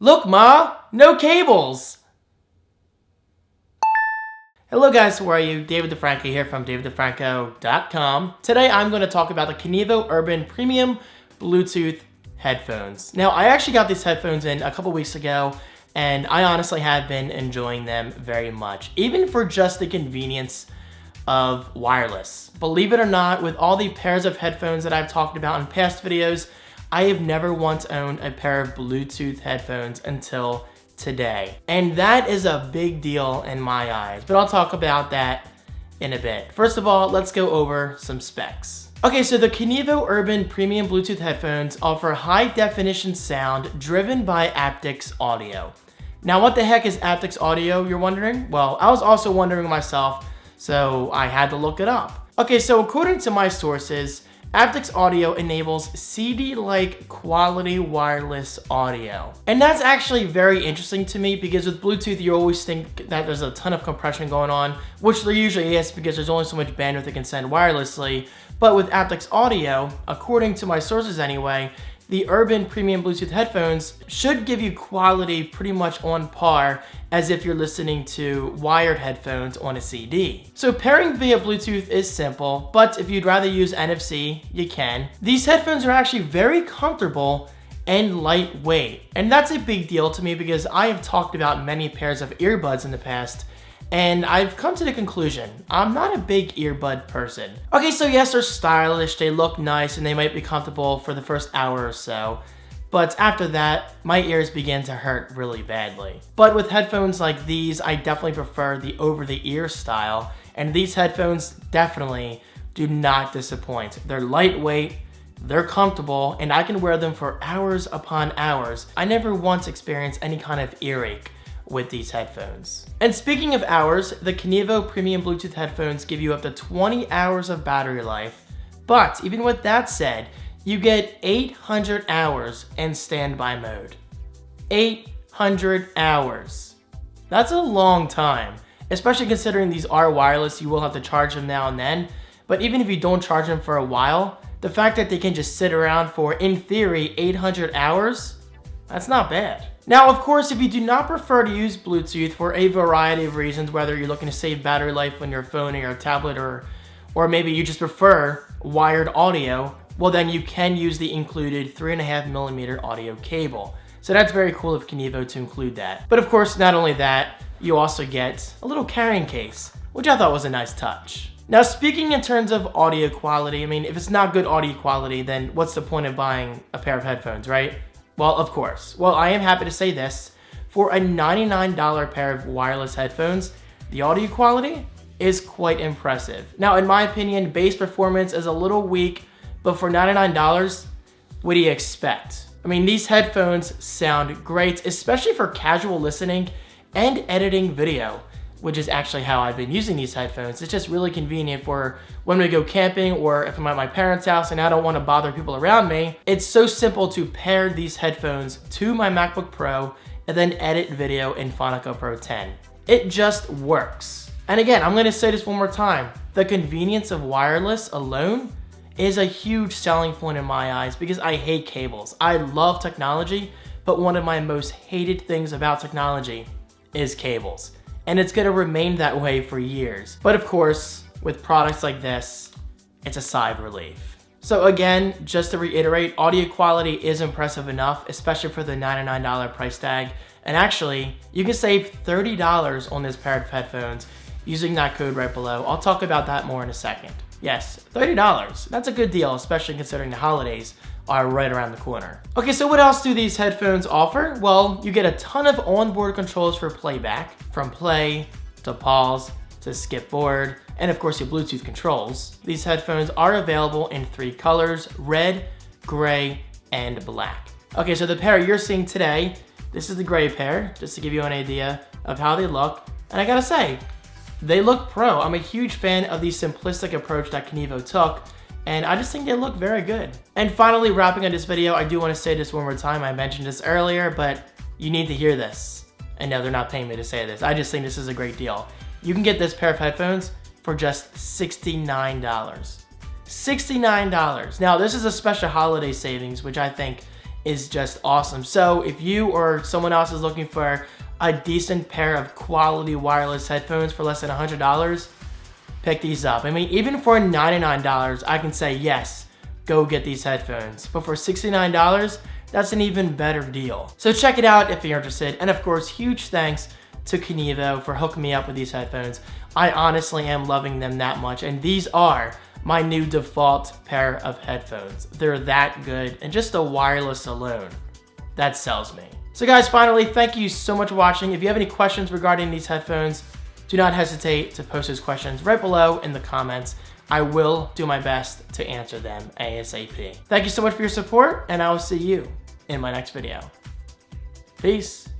Look, Ma, no cables. Hello guys, how are you? David DeFranco here from daviddefranco.com. Today I'm going to talk about the Kinivo URBN Premium Bluetooth headphones. Now, I actually got these headphones in a couple weeks ago, and I honestly have been enjoying them very much, even for just the convenience of wireless. Believe it or not, with all the pairs of headphones that I've talked about in past videos, I have never once owned a pair of Bluetooth headphones until today. And that is a big deal in my eyes, but I'll talk about that in a bit. First of all, let's go over some specs. Okay, so the Kinivo URBN Premium Bluetooth headphones offer high definition sound driven by aptX audio. Now, what the heck is aptX audio, you're wondering? Well, I was also wondering myself, so I had to look it up. Okay, so according to my sources, aptX audio enables CD-like quality wireless audio. And that's actually very interesting to me because with Bluetooth, you always think that there's a ton of compression going on, which there usually is because there's only so much bandwidth it can send wirelessly. But with aptX audio, according to my sources anyway, the URBN Premium Bluetooth headphones should give you quality pretty much on par as if you're listening to wired headphones on a CD. So pairing via Bluetooth is simple, but if you'd rather use NFC, you can. These headphones are actually very comfortable and lightweight. And that's a big deal to me because I have talked about many pairs of earbuds in the past, and I've come to the conclusion, I'm not a big earbud person. Okay, so yes, they're stylish, they look nice, and they might be comfortable for the first hour or so. But after that, my ears begin to hurt really badly. But with headphones like these, I definitely prefer the over-the-ear style, and these headphones definitely do not disappoint. They're lightweight, they're comfortable, and I can wear them for hours upon hours. I never once experienced any kind of earache with these headphones. And speaking of hours, the Kinivo Premium Bluetooth headphones give you up to 20 hours of battery life. But even with that said, you get 800 hours in standby mode. 800 hours. That's a long time, especially considering these are wireless. You will have to charge them now and then. But even if you don't charge them for a while, the fact that they can just sit around for, in theory, 800 hours, that's not bad. Now, of course, if you do not prefer to use Bluetooth for a variety of reasons, whether you're looking to save battery life on your phone or your tablet, or maybe you just prefer wired audio, well then you can use the included 3.5mm audio cable. So that's very cool of Kinivo to include that. But of course, not only that, you also get a little carrying case, which I thought was a nice touch. Now, speaking in terms of audio quality, I mean, if it's not good audio quality, then what's the point of buying a pair of headphones, right? Well, of course. Well, I am happy to say this. For a $99 pair of wireless headphones, the audio quality is quite impressive. Now, in my opinion, bass performance is a little weak, but for $99, what do you expect? I mean, these headphones sound great, especially for casual listening and editing video, which is actually how I've been using these headphones. It's just really convenient for when we go camping or if I'm at my parents' house and I don't want to bother people around me. It's so simple to pair these headphones to my MacBook Pro and then edit video in Final Cut Pro 10. It just works. And again, I'm gonna say this one more time. The convenience of wireless alone is a huge selling point in my eyes because I hate cables. I love technology, but one of my most hated things about technology is cables. And it's gonna remain that way for years. But of course, with products like this, it's a sigh of relief. So again, just to reiterate, audio quality is impressive enough, especially for the $99 price tag. And actually, you can save $30 on this pair of headphones using that code right below. I'll talk about that more in a second. Yes, $30. That's a good deal, especially considering the holidays are right around the corner. Okay, so what else do these headphones offer? Well, you get a ton of onboard controls for playback, from play to pause to skip forward, and of course your Bluetooth controls. These headphones are available in 3 colors: red, gray, and black. Okay, so the pair you're seeing today, this is the gray pair, just to give you an idea of how they look. And I gotta say, they look pro. I'm a huge fan of the simplistic approach that Kinivo took, and I just think they look very good. And finally, wrapping up this video, I do want to say this one more time. I mentioned this earlier, but you need to hear this. And no, they're not paying me to say this. I just think this is a great deal. You can get this pair of headphones for just $69. $69. Now, this is a special holiday savings, which I think is just awesome. So if you or someone else is looking for a decent pair of quality wireless headphones for less than $100, pick these up. I mean, even for $99, I can say yes, go get these headphones. But for $69, that's an even better deal. So check it out if you're interested. And of course, huge thanks to Kinivo for hooking me up with these headphones. I honestly am loving them that much, and these are my new default pair of headphones. They're that good, and just the wireless alone, that sells me. So guys, finally, thank you so much for watching. If you have any questions regarding these headphones, do not hesitate to post those questions right below in the comments. I will do my best to answer them ASAP. Thank you so much for your support, and I will see you in my next video. Peace.